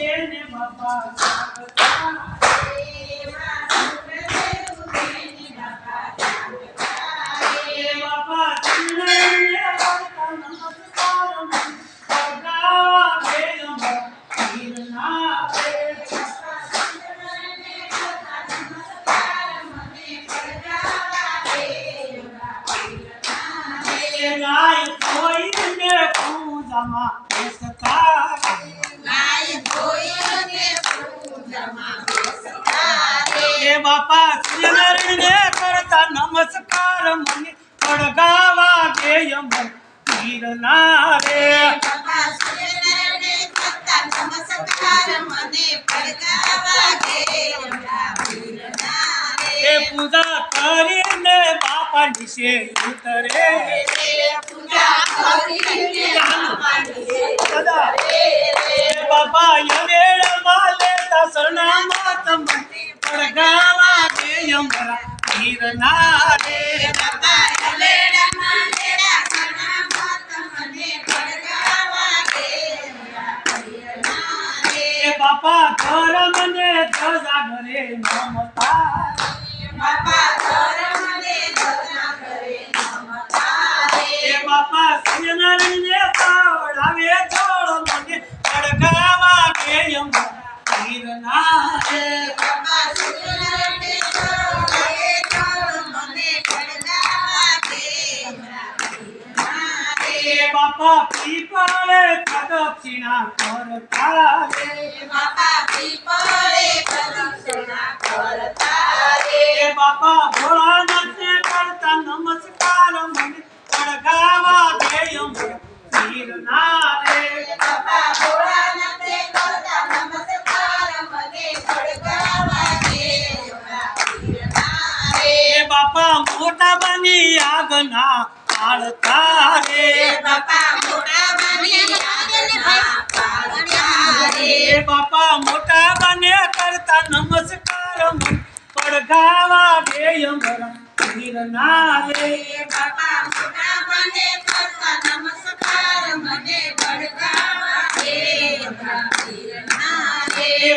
દેને બાપા જાગતા બાપા ચરણને પડતા નમસ્કાર પગાવા દેમ પીરના ગાય કોઈને પૂજામાં બેસતા એ બાપા સૂર્યનારાયણને કરતા નમસ્કાર મને પડગાવા દેય મન પીરના રે એ પૂજા કરીને બાપા નીચે ઉતરે બાપા યવેળમાં લેતા શરણામાં તમને પડગાવા દેય મરા પીરના રે બાપા ધર્મને ધજા ઘરે નમતા એ બાપા સૂર્યનારાયણને પાવડાવે જોડો મને પડગાવા દેય પીરના રે બાપા પીપળે પ્રદક્ષિણા કરતા રે બાપા ભોળાનાથને કરતા નમસ્કાર મને પડગાવા દેય પીરના રે બાપા મોટા બની આગના પાળતા રે બાપા મોટા બને કરતા નમસ્કાર મને પડગાવા દેય મરા પીરના રે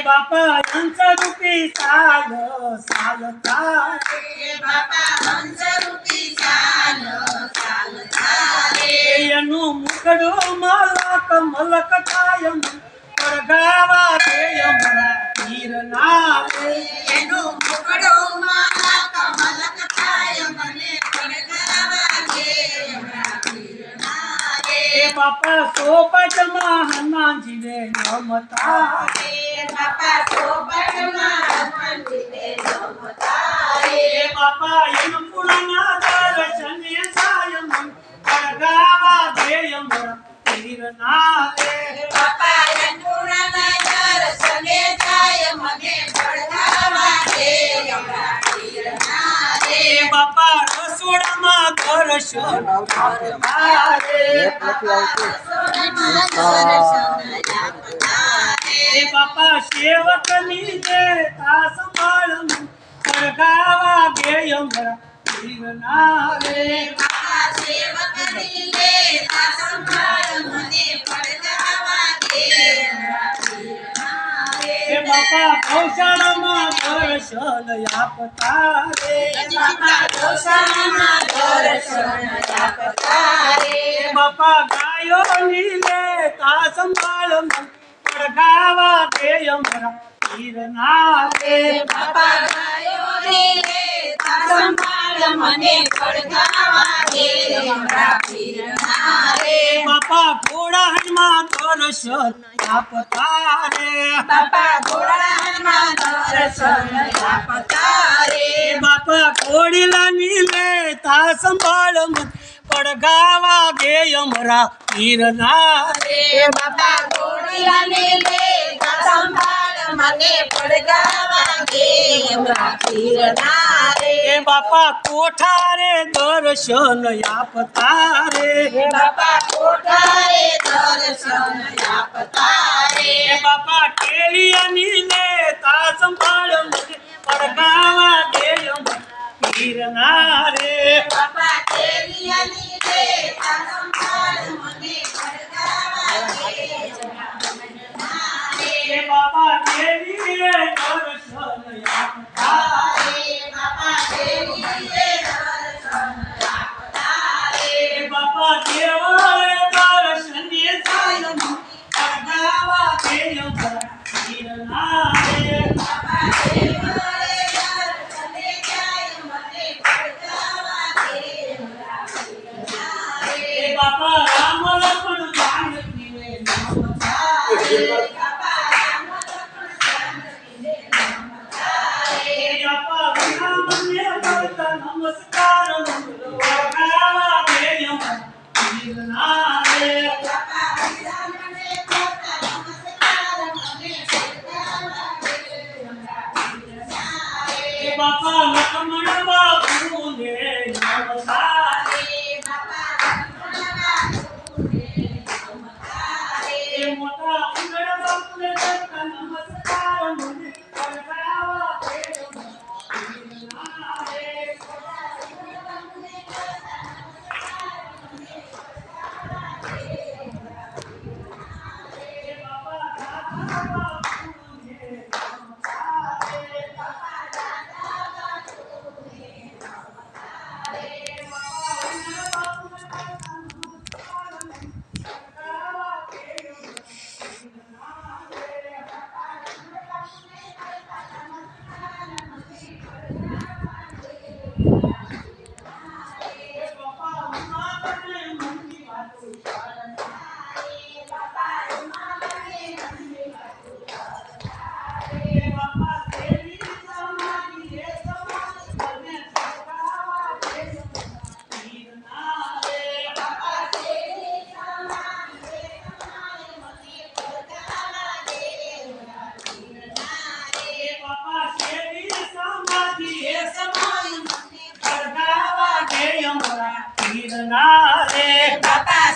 બાપા હંસ રૂપી સાલ સાલતા એનું મુખડું મલક મલક થાય પડગાવા દેય મરા પીરના રે બાપા સોપટમાં હનુમાનજીને નમતા બાપા યમપુરના દર્શને થાય મન પડગાવા દેય મરા પીરના રે બાપા રસોડામાં દર્શન આપતા રે બાપા સેવકની દેતા સંભાળ પડગાવા દેય મરા પીરના રે બાપા ગૌશાળામાં દર્શન આપતા રે બાપા ગાયોની લેતા સંભાળ પડગાવા દેય મરા પીરના રે બાપા ઘોડા હનુમાન દર્શન આપતા રે બાપા ઘોડીલાની લેતા સંભાળ મન પડગાવા દેય મરા પીરના રે બાપા કોઠારે દર્શન આપતા રે બાપા ટેલિયાની લેતા સંભાળ મને પડગાવા દેય પીરના રે આપા વિના મને કરતા નમસ્કાર મંગલ વગાવા દેય ગિરનાર રે બાપા લક્ષ્મણ બાપુ ને નમસ્કાર મોટા ઉંદર બાપુ ને કરતા નમસ્કાર મને વગાવા દેય ગિરનાર રે ગિરનાર રે